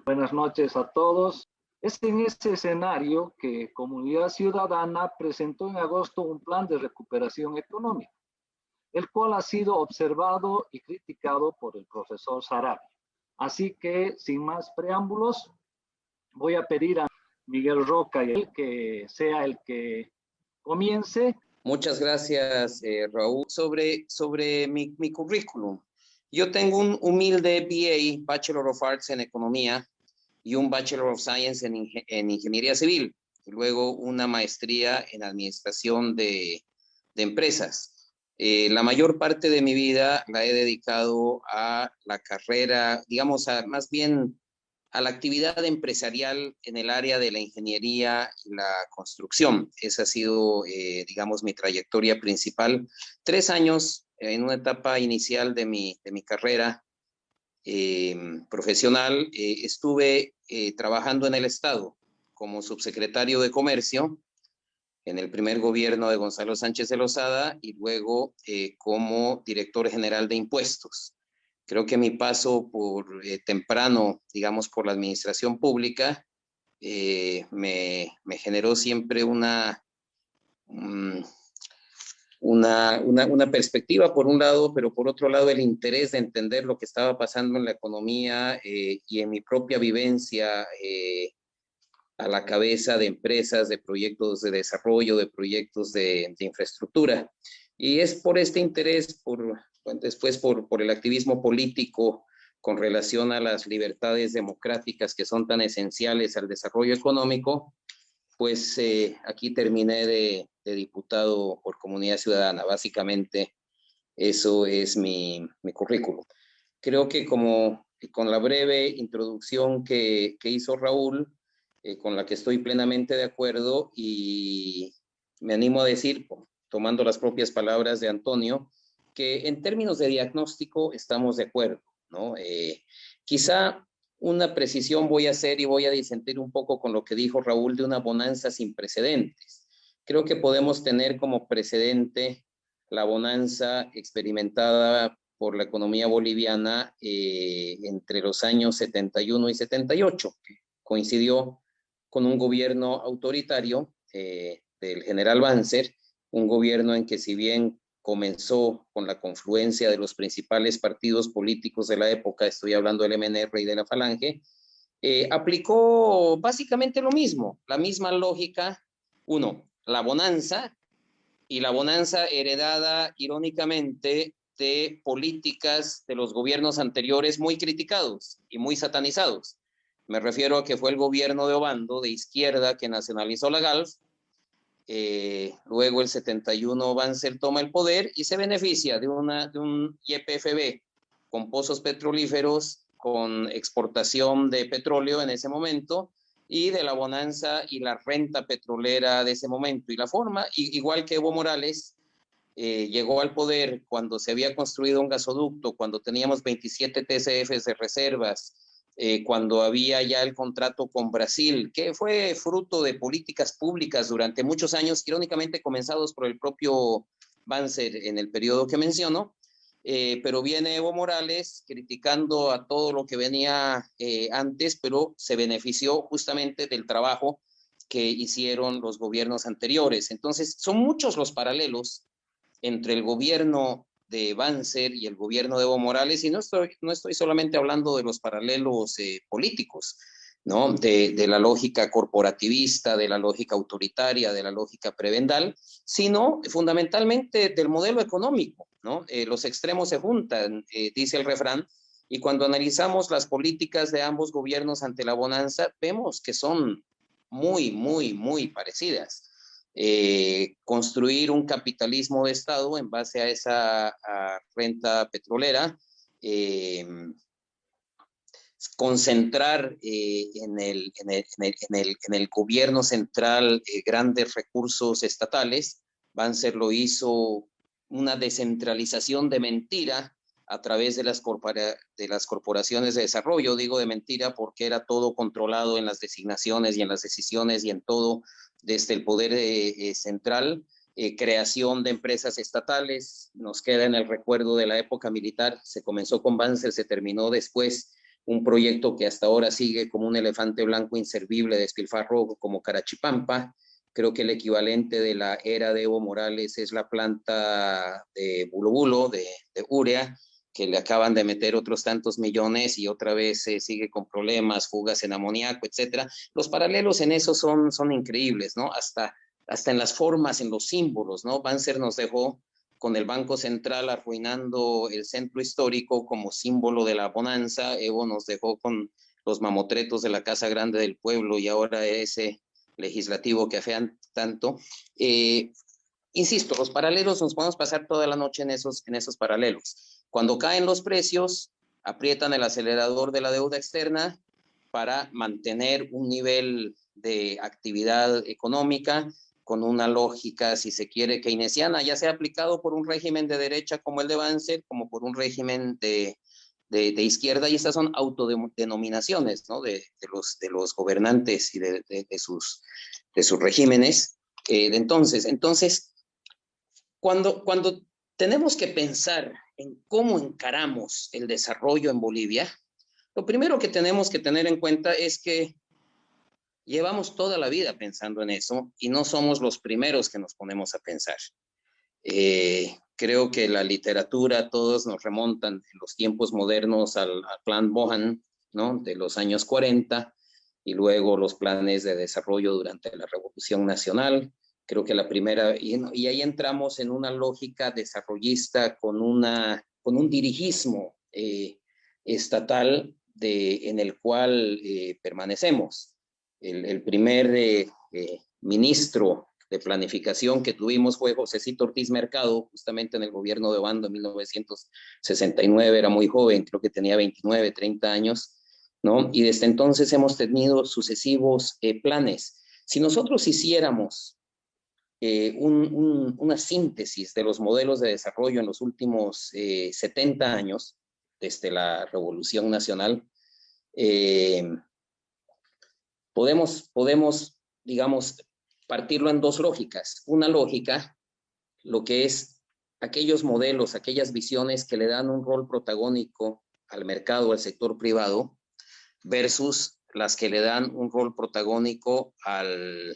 Buenas noches a todos. Es en este escenario que Comunidad Ciudadana presentó en agosto un plan de recuperación económica, el cual ha sido observado y criticado por el profesor Sarabia. Así que, sin más preámbulos, voy a pedir a Miguel Roca y él que sea el que comience. Muchas gracias, Raúl. Sobre mi currículum. Yo tengo un humilde BA, Bachelor of Arts en Economía, y un Bachelor of Science en Ingeniería Civil, y luego una maestría en Administración de Empresas. La mayor parte de mi vida la he dedicado a la carrera, digamos, más bien a la actividad empresarial en el área de la ingeniería y la construcción. Esa ha sido, digamos, mi trayectoria principal. 3 años en una etapa inicial de mi carrera profesional, estuve trabajando en el Estado como subsecretario de Comercio en el primer gobierno de Gonzalo Sánchez de Lozada y luego como director general de impuestos. Creo que mi paso por temprano, digamos, por la administración pública, me generó siempre una perspectiva por un lado, pero por otro lado el interés de entender lo que estaba pasando en la economía y en mi propia vivencia a la cabeza de empresas, de proyectos de desarrollo, de proyectos de infraestructura. Y es por este interés, después por el activismo político con relación a las libertades democráticas que son tan esenciales al desarrollo económico, pues aquí terminé de diputado por Comunidad Ciudadana. Básicamente eso es mi currículum. Creo que como con la breve introducción que hizo Raúl, con la que estoy plenamente de acuerdo, y me animo a decir, tomando las propias palabras de Antonio, que en términos de diagnóstico estamos de acuerdo, ¿no? Quizá una precisión voy a hacer y voy a disentir un poco con lo que dijo Raúl de una bonanza sin precedentes. Creo que podemos tener como precedente la bonanza experimentada por la economía boliviana entre los años 71 y 78, que coincidió con un gobierno autoritario del general Banzer, un gobierno en que si bien comenzó con la confluencia de los principales partidos políticos de la época, estoy hablando del MNR y de la Falange, aplicó básicamente lo mismo, la misma lógica, la bonanza, y la bonanza heredada irónicamente de políticas de los gobiernos anteriores muy criticados y muy satanizados. Me refiero a que fue el gobierno de Obando, de izquierda, que nacionalizó la Galf. Luego el 71 Banzer toma el poder y se beneficia de un YPFB con pozos petrolíferos, con exportación de petróleo en ese momento y de la bonanza y la renta petrolera de ese momento. Y la forma, igual que Evo Morales, llegó al poder cuando se había construido un gasoducto, cuando teníamos 27 TCFs de reservas, cuando había ya el contrato con Brasil, que fue fruto de políticas públicas durante muchos años, irónicamente comenzados por el propio Banzer en el periodo que menciono, pero viene Evo Morales criticando a todo lo que venía antes, pero se benefició justamente del trabajo que hicieron los gobiernos anteriores. Entonces, son muchos los paralelos entre el gobierno de Banzer y el gobierno de Evo Morales, y no estoy solamente hablando de los paralelos políticos, ¿no? De la lógica corporativista, de la lógica autoritaria, de la lógica prebendal, sino fundamentalmente del modelo económico, ¿no? Los extremos se juntan, dice el refrán, y cuando analizamos las políticas de ambos gobiernos ante la bonanza, vemos que son muy, muy, muy parecidas. Construir un capitalismo de Estado en base a esa renta petrolera, concentrar en el gobierno central grandes recursos estatales. Banzer lo hizo una descentralización de mentira a través de las corporaciones de desarrollo. Digo de mentira porque era todo controlado en las designaciones y en las decisiones y en todo desde el poder central. Creación de empresas estatales, nos queda en el recuerdo de la época militar, se comenzó con Banzer, se terminó después un proyecto que hasta ahora sigue como un elefante blanco inservible, despilfarro como Carachipampa. Creo que el equivalente de la era de Evo Morales es la planta de Bulo Bulo, de urea, que le acaban de meter otros tantos millones y otra vez sigue con problemas, fugas en amoníaco, etcétera. Los paralelos en eso son increíbles, ¿no? Hasta en las formas, en los símbolos, ¿no? Banzer nos dejó con el Banco Central arruinando el centro histórico como símbolo de la bonanza. Evo nos dejó con los mamotretos de la Casa Grande del Pueblo y ahora ese legislativo que afean tanto. Insisto, los paralelos, nos podemos pasar toda la noche en esos paralelos. Cuando caen los precios, aprietan el acelerador de la deuda externa para mantener un nivel de actividad económica con una lógica, si se quiere, keynesiana, ya sea aplicado por un régimen de derecha como el de Banzer, como por un régimen de izquierda, y estas son autodenominaciones, ¿no? de los gobernantes y de sus regímenes. Entonces, cuando tenemos que pensar en cómo encaramos el desarrollo en Bolivia, lo primero que tenemos que tener en cuenta es que llevamos toda la vida pensando en eso y no somos los primeros que nos ponemos a pensar. Creo que la literatura, todos nos remontan en los tiempos modernos al plan Bohan, ¿no? De los años 40, y luego los planes de desarrollo durante la Revolución Nacional. Creo que la primera, y ahí entramos en una lógica desarrollista con un dirigismo estatal en el cual permanecemos. El primer ministro de planificación que tuvimos fue Josecito Ortiz Mercado, justamente en el gobierno de Obando en 1969, era muy joven, creo que tenía 29, 30 años, ¿no? Y desde entonces hemos tenido sucesivos planes. Si nosotros hiciéramos una síntesis de los modelos de desarrollo en los últimos 70 años, desde la Revolución Nacional, podemos, digamos, partirlo en dos lógicas. Una lógica, lo que es aquellos modelos, aquellas visiones que le dan un rol protagónico al mercado, al sector privado, versus las que le dan un rol protagónico al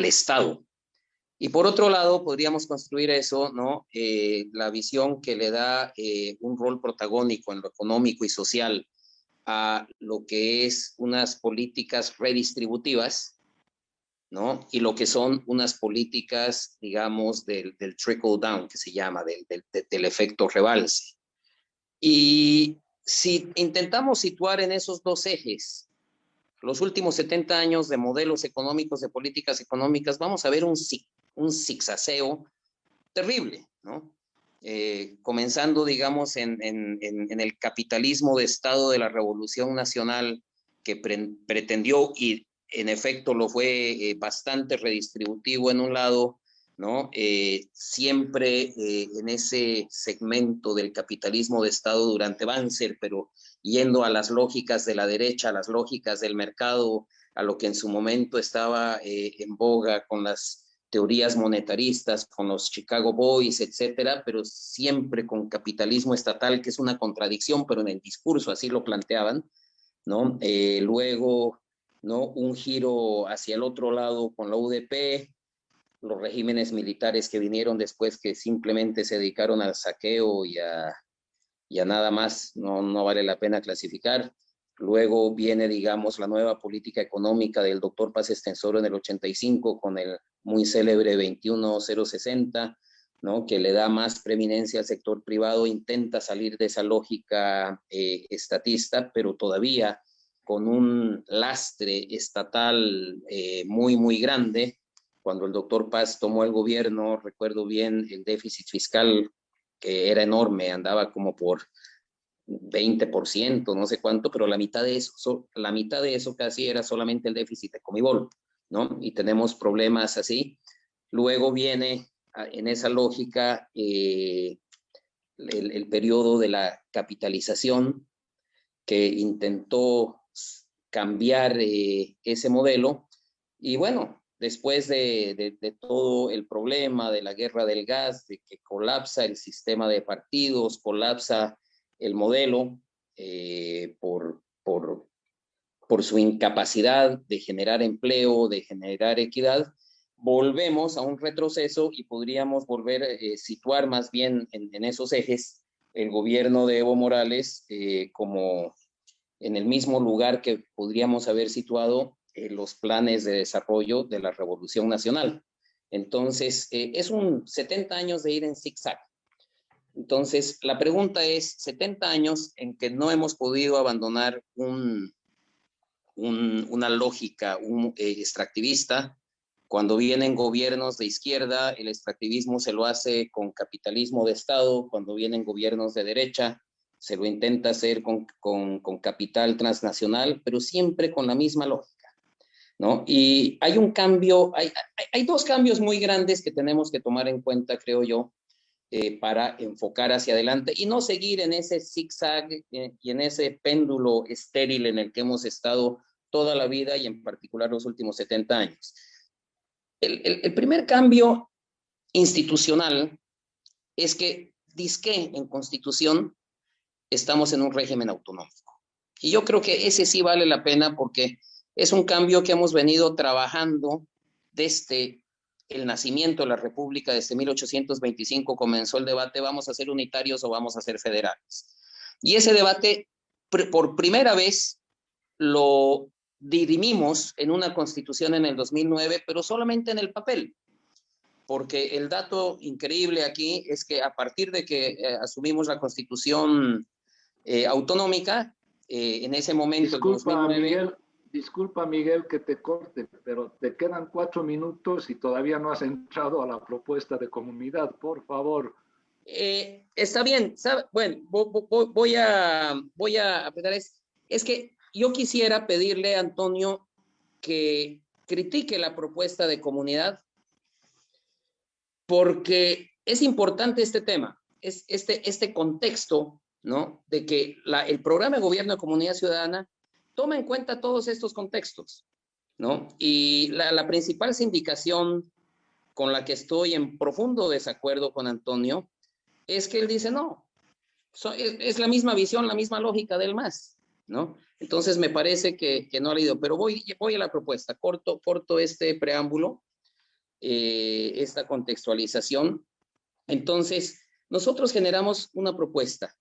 Estado. Y por otro lado, podríamos construir eso, ¿no? La visión que le da un rol protagónico en lo económico y social a lo que es unas políticas redistributivas, ¿no? Y lo que son unas políticas, digamos, del trickle down, que se llama, del efecto rebalse. Y si intentamos situar en esos dos ejes los últimos 70 años de modelos económicos, de políticas económicas, vamos a ver un zigzagueo terrible, ¿no? Comenzando, digamos, en el capitalismo de Estado de la Revolución Nacional, que pretendió, y en efecto lo fue, bastante redistributivo en un lado, ¿no? Siempre en ese segmento del capitalismo de Estado durante Banzer, pero yendo a las lógicas de la derecha, a las lógicas del mercado, a lo que en su momento estaba en boga con las teorías monetaristas, con los Chicago Boys, etcétera, pero siempre con capitalismo estatal, que es una contradicción, pero en el discurso así lo planteaban, ¿no? Luego, ¿no? Un giro hacia el otro lado con la UDP, los regímenes militares que vinieron después, que simplemente se dedicaron al saqueo y a nada más, no vale la pena clasificar. Luego viene, digamos, la nueva política económica del doctor Paz Estenssoro en el 85 con el muy célebre 21060, ¿no? Que le da más preeminencia al sector privado, intenta salir de esa lógica estatista, pero todavía con un lastre estatal muy, muy grande. Cuando el doctor Paz tomó el gobierno, recuerdo bien el déficit fiscal, que era enorme, andaba como por 20%, no sé cuánto, pero la mitad de eso casi era solamente el déficit de Comibol, ¿no? Y tenemos problemas así. Luego viene en esa lógica el periodo de la capitalización, que intentó cambiar ese modelo. Y bueno, después de todo el problema de la guerra del gas, de que colapsa el sistema de partidos, colapsa el modelo, por su incapacidad de generar empleo, de generar equidad, volvemos a un retroceso y podríamos volver a situar más bien en esos ejes el gobierno de Evo Morales como en el mismo lugar que podríamos haber situado los planes de desarrollo de la Revolución Nacional. Entonces, es un 70 años de ir en zigzag. Entonces, la pregunta es, 70 años en que no hemos podido abandonar una lógica extractivista. Cuando vienen gobiernos de izquierda, el extractivismo se lo hace con capitalismo de Estado. Cuando vienen gobiernos de derecha, se lo intenta hacer con capital transnacional, pero siempre con la misma lógica, ¿no? Y hay un cambio, hay dos cambios muy grandes que tenemos que tomar en cuenta, creo yo, para enfocar hacia adelante y no seguir en ese zigzag y en ese péndulo estéril en el que hemos estado toda la vida y en particular los últimos 70 años. El primer cambio institucional es que, dizque en Constitución, estamos en un régimen autonómico. Y yo creo que ese sí vale la pena porque es un cambio que hemos venido trabajando desde el nacimiento de la República. Desde 1825 comenzó el debate, ¿vamos a ser unitarios o vamos a ser federales? Y ese debate, por primera vez, lo dirimimos en una constitución en el 2009, pero solamente en el papel. Porque el dato increíble aquí es que a partir de que asumimos la constitución autonómica, en ese momento, Disculpa, en 2009, disculpa, Miguel, que te corte, pero te quedan 4 minutos y todavía no has entrado a la propuesta de comunidad, por favor. está bien, ¿sabe? Bueno, voy a apretar. Es que yo quisiera pedirle a Antonio que critique la propuesta de comunidad porque es importante este tema, es este contexto, ¿no? De que el programa de gobierno de comunidad ciudadana toma en cuenta todos estos contextos, ¿no? Y la principal sindicación con la que estoy en profundo desacuerdo con Antonio es que él dice, no, es la misma visión, la misma lógica del MAS, ¿no? Entonces me parece que no ha leído, pero voy a la propuesta, corto este preámbulo, esta contextualización. Entonces, nosotros generamos una propuesta,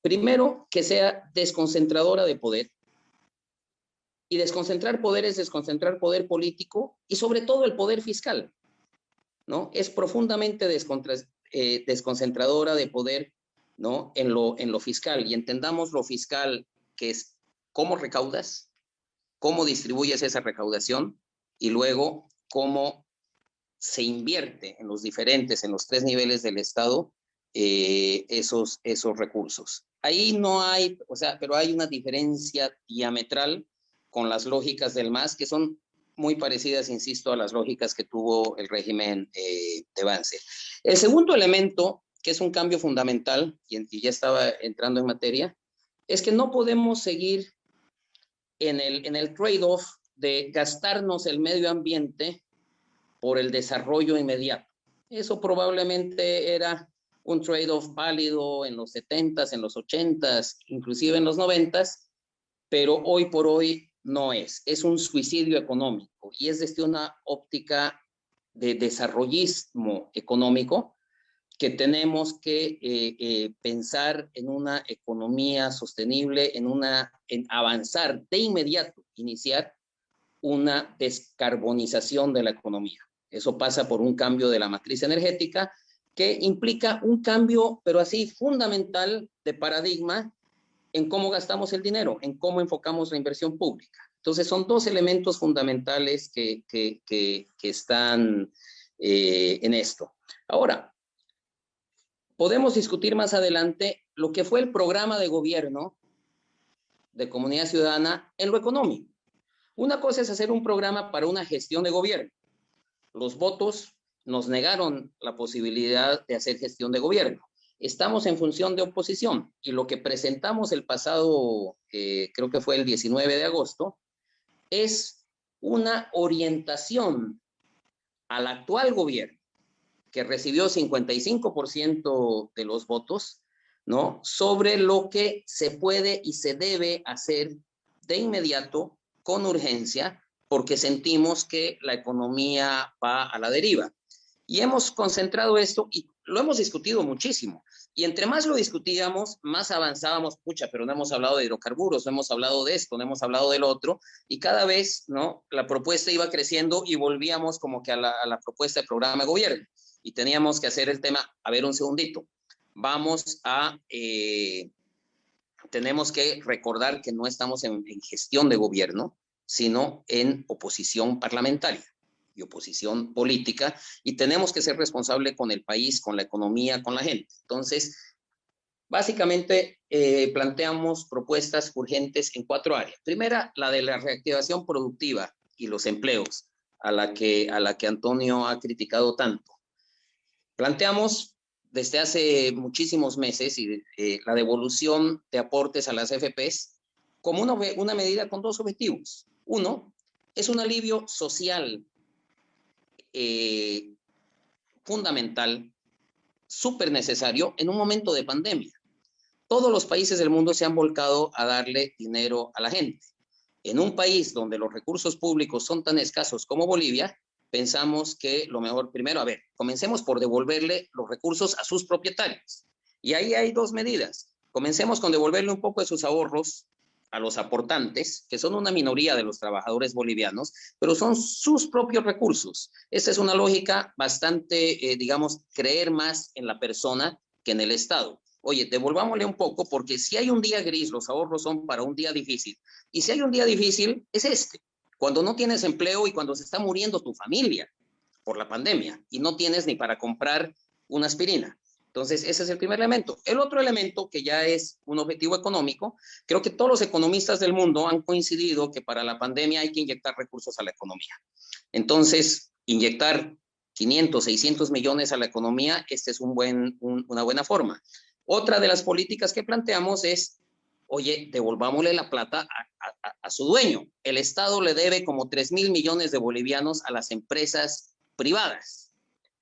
primero que sea desconcentradora de poder, y desconcentrar poder es desconcentrar poder político y sobre todo el poder fiscal, ¿no? Es profundamente desconcentradora de poder, ¿no? En lo fiscal, y entendamos lo fiscal, que es cómo recaudas, cómo distribuyes esa recaudación y luego cómo se invierte en los tres niveles del Estado, esos recursos. Ahí no hay, pero hay una diferencia diametral con las lógicas del MAS, que son muy parecidas, insisto, a las lógicas que tuvo el régimen de Banzer. El segundo elemento, que es un cambio fundamental, y ya estaba entrando en materia, es que no podemos seguir en el trade-off de gastarnos el medio ambiente por el desarrollo inmediato. Eso probablemente era un trade-off válido en los 70s, en los 80s, inclusive en los 90s, pero hoy por hoy no es. Es un suicidio económico y es desde una óptica de desarrollismo económico que tenemos que pensar en una economía sostenible, en avanzar de inmediato, iniciar una descarbonización de la economía. Eso pasa por un cambio de la matriz energética que implica un cambio, pero así fundamental, de paradigma en cómo gastamos el dinero, en cómo enfocamos la inversión pública. Entonces son dos elementos fundamentales que están en esto. Ahora, podemos discutir más adelante lo que fue el programa de gobierno de Comunidad Ciudadana en lo económico. Una cosa es hacer un programa para una gestión de gobierno. Los votos nos negaron la posibilidad de hacer gestión de gobierno. Estamos en función de oposición y lo que presentamos el pasado, creo que fue el 19 de agosto, es una orientación al actual gobierno, que recibió 55% de los votos, ¿no? Sobre lo que se puede y se debe hacer de inmediato, con urgencia, porque sentimos que la economía va a la deriva. Y hemos concentrado esto y lo hemos discutido muchísimo. Y entre más lo discutíamos, más avanzábamos, pucha, pero no hemos hablado de hidrocarburos, no hemos hablado de esto, no hemos hablado del otro, y cada vez, ¿no? La propuesta iba creciendo y volvíamos como que a la propuesta de programa de gobierno. Y teníamos que hacer el tema, a ver un segundito, tenemos que recordar que no estamos en gestión de gobierno, sino en oposición parlamentaria y oposición política, y tenemos que ser responsables con el país, con la economía, con la gente. Entonces, básicamente planteamos propuestas urgentes en 4 áreas. Primera, la de la reactivación productiva y los empleos, a la que Antonio ha criticado tanto. Planteamos desde hace muchísimos meses la devolución de aportes a las AFPs como una medida con 2 objetivos. Uno, es un alivio social fundamental, súper necesario en un momento de pandemia. Todos los países del mundo se han volcado a darle dinero a la gente. En un país donde los recursos públicos son tan escasos como Bolivia, pensamos que lo mejor, primero, comencemos por devolverle los recursos a sus propietarios. Y ahí hay 2 medidas. Comencemos con devolverle un poco de sus ahorros a los aportantes, que son una minoría de los trabajadores bolivianos, pero son sus propios recursos. Esta es una lógica bastante, digamos, creer más en la persona que en el Estado. Oye, devolvámosle un poco, porque si hay un día gris, los ahorros son para un día difícil. Y si hay un día difícil, es cuando no tienes empleo y cuando se está muriendo tu familia por la pandemia y no tienes ni para comprar una aspirina. Entonces, ese es el primer elemento. El otro elemento, que ya es un objetivo económico, creo que todos los economistas del mundo han coincidido que para la pandemia hay que inyectar recursos a la economía. Entonces, inyectar 500, 600 millones a la economía, esta es una buena forma. Otra de las políticas que planteamos es, oye, devolvámosle la plata a su dueño. El Estado le debe como 3.000 millones de bolivianos a las empresas privadas,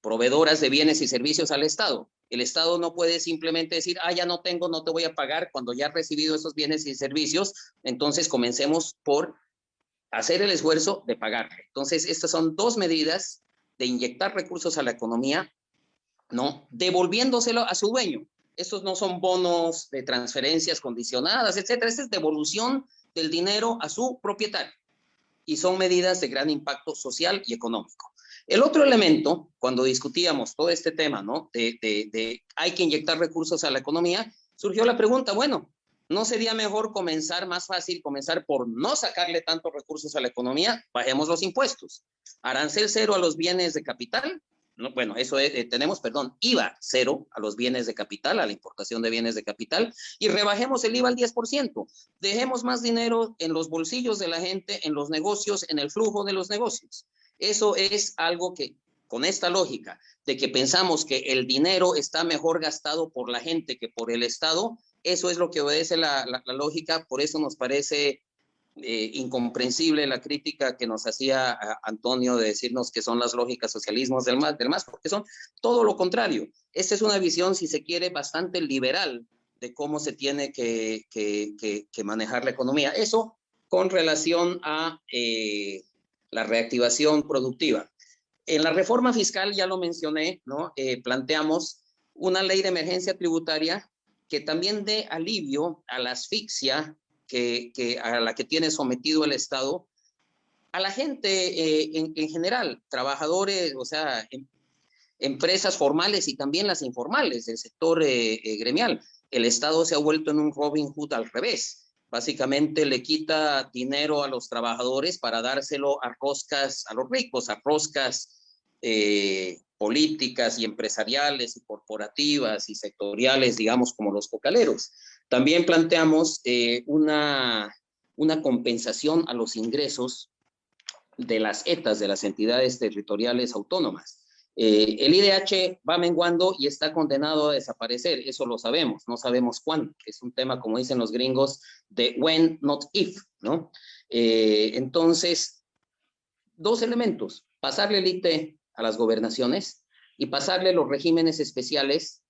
proveedoras de bienes y servicios al Estado. El Estado no puede simplemente decir, ya no tengo, no te voy a pagar cuando ya has recibido esos bienes y servicios. Entonces, comencemos por hacer el esfuerzo de pagarle. Entonces, estas son 2 medidas de inyectar recursos a la economía, ¿no? Devolviéndoselo a su dueño. Estos no son bonos de transferencias condicionadas, etcétera. Esta es devolución del dinero a su propietario. Y son medidas de gran impacto social y económico. El otro elemento, cuando discutíamos todo este tema, ¿no? de hay que inyectar recursos a la economía, surgió la pregunta, bueno, ¿no sería mejor más fácil comenzar por no sacarle tantos recursos a la economía? Bajemos los impuestos. Arancel cero a los bienes de capital. No, bueno, eso tenemos, IVA cero a los bienes de capital, a la importación de bienes de capital, y rebajemos el IVA al 10%. Dejemos más dinero en los bolsillos de la gente, en los negocios, en el flujo de los negocios. Eso es algo que, con esta lógica de que pensamos que el dinero está mejor gastado por la gente que por el Estado, eso es lo que obedece la lógica. Por eso nos parece incomprensible la crítica que nos hacía Antonio de decirnos que son las lógicas socialismos del MAS, porque son todo lo contrario. Esta es una visión, si se quiere, bastante liberal de cómo se tiene que manejar la economía. Eso con relación a la reactivación productiva. En la reforma fiscal, ya lo mencioné, ¿no? Planteamos una ley de emergencia tributaria que también dé alivio a la asfixia a la que tiene sometido el Estado, a la gente en general, trabajadores, o sea, empresas formales y también las informales del sector gremial. El Estado se ha vuelto en un Robin Hood al revés. Básicamente le quita dinero a los trabajadores para dárselo a roscas, a los ricos, a roscas políticas y empresariales y corporativas y sectoriales, digamos, como los cocaleros. También planteamos una compensación a los ingresos de las ETAs, de las entidades territoriales autónomas. El IDH va menguando y está condenado a desaparecer, eso lo sabemos, no sabemos cuándo. Es un tema, como dicen los gringos, de when, not if, ¿no? Entonces, 2 elementos, pasarle el IT a las gobernaciones y pasarle los regímenes especiales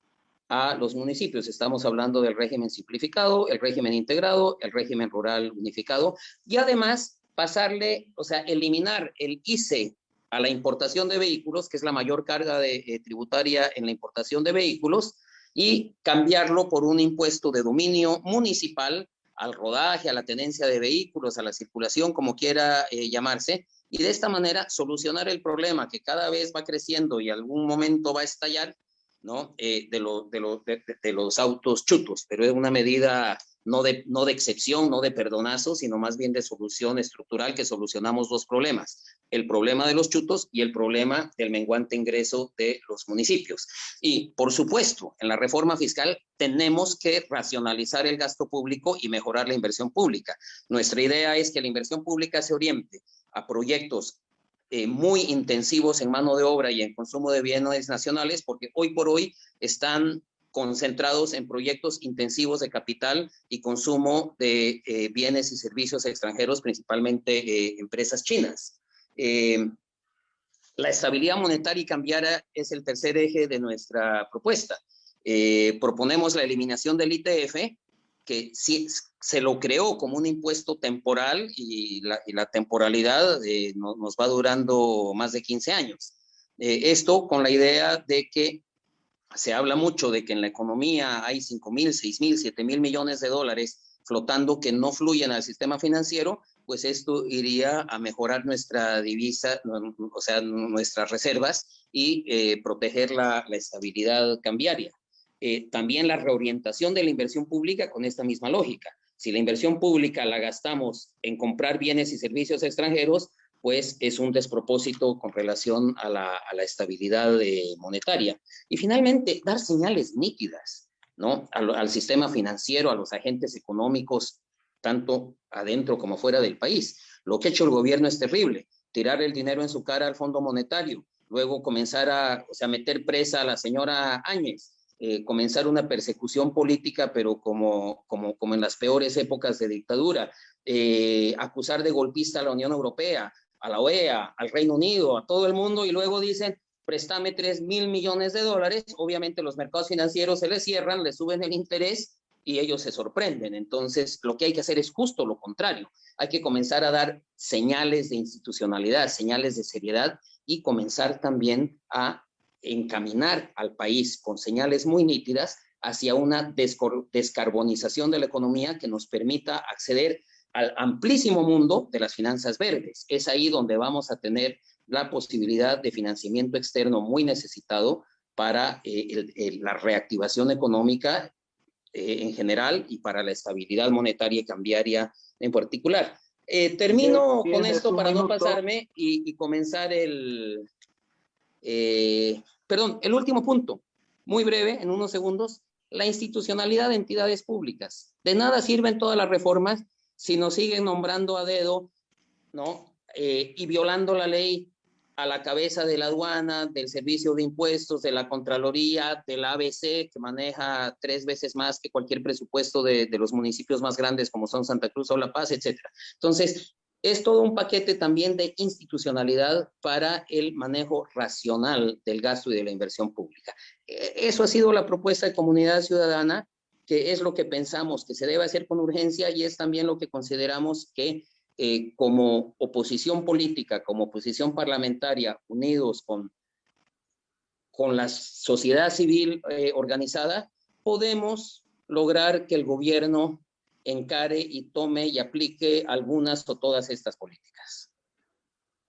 a los municipios. Estamos hablando del régimen simplificado, el régimen integrado, el régimen rural unificado, y además pasarle, o sea, eliminar el ICE a la importación de vehículos, que es la mayor carga tributaria en la importación de vehículos, y cambiarlo por un impuesto de dominio municipal al rodaje, a la tenencia de vehículos, a la circulación, como quiera llamarse, y de esta manera solucionar el problema que cada vez va creciendo y algún momento va a estallar, ¿no? De los autos chutos, pero es una medida no de excepción, no de perdonazo, sino más bien de solución estructural, que solucionamos dos problemas: el problema de los chutos y el problema del menguante ingreso de los municipios. Y, por supuesto, en la reforma fiscal tenemos que racionalizar el gasto público y mejorar la inversión pública. Nuestra idea es que la inversión pública se oriente a proyectos muy intensivos en mano de obra y en consumo de bienes nacionales, porque hoy por hoy están concentrados en proyectos intensivos de capital y consumo de bienes y servicios extranjeros, principalmente empresas chinas. La estabilidad monetaria y cambiaria es el tercer eje de nuestra propuesta. Proponemos la eliminación del ITF, que sí, se lo creó como un impuesto temporal, y la temporalidad nos va durando más de 15 años. Esto con la idea de que se habla mucho de que en la economía hay 5.000, 6.000, 7.000 millones de dólares flotando que no fluyen al sistema financiero, pues esto iría a mejorar nuestra divisa, o sea, nuestras reservas, y proteger la estabilidad cambiaria. También la reorientación de la inversión pública con esta misma lógica. Si la inversión pública la gastamos en comprar bienes y servicios extranjeros, pues es un despropósito con relación a la estabilidad monetaria. Y finalmente, dar señales nítidas, ¿no? Al sistema financiero, a los agentes económicos, tanto adentro como fuera del país. Lo que ha hecho el gobierno es terrible: tirar el dinero en su cara al Fondo Monetario, luego comenzar a meter presa a la señora Áñez, comenzar una persecución política, pero como en las peores épocas de dictadura, acusar de golpista a la Unión Europea, a la OEA, al Reino Unido, a todo el mundo, y luego dicen: préstame 3.000 millones de dólares. Obviamente los mercados financieros se les cierran, les suben el interés y ellos se sorprenden. Entonces, lo que hay que hacer es justo lo contrario. Hay que comenzar a dar señales de institucionalidad, señales de seriedad, y comenzar también a encaminar al país con señales muy nítidas hacia una descarbonización de la economía que nos permita acceder al amplísimo mundo de las finanzas verdes. Es ahí donde vamos a tener la posibilidad de financiamiento externo muy necesitado para la reactivación económica en general, y para la estabilidad monetaria y cambiaria en particular. Termino con esto para no pasarme y comenzar el último punto, muy breve, en unos segundos: la institucionalidad de entidades públicas. De nada sirven todas las reformas si nos siguen nombrando a dedo, ¿no? Y violando la ley a la cabeza de la aduana, del servicio de impuestos, de la Contraloría, de la ABC, que maneja 3 veces más que cualquier presupuesto de los municipios más grandes como son Santa Cruz o La Paz, etcétera. Entonces, es todo un paquete también de institucionalidad para el manejo racional del gasto y de la inversión pública. Eso ha sido la propuesta de Comunidad Ciudadana, que es lo que pensamos que se debe hacer con urgencia, y es también lo que consideramos que como oposición política, como oposición parlamentaria, unidos con la sociedad civil organizada, podemos lograr que el gobierno encare y tome y aplique algunas o todas estas políticas.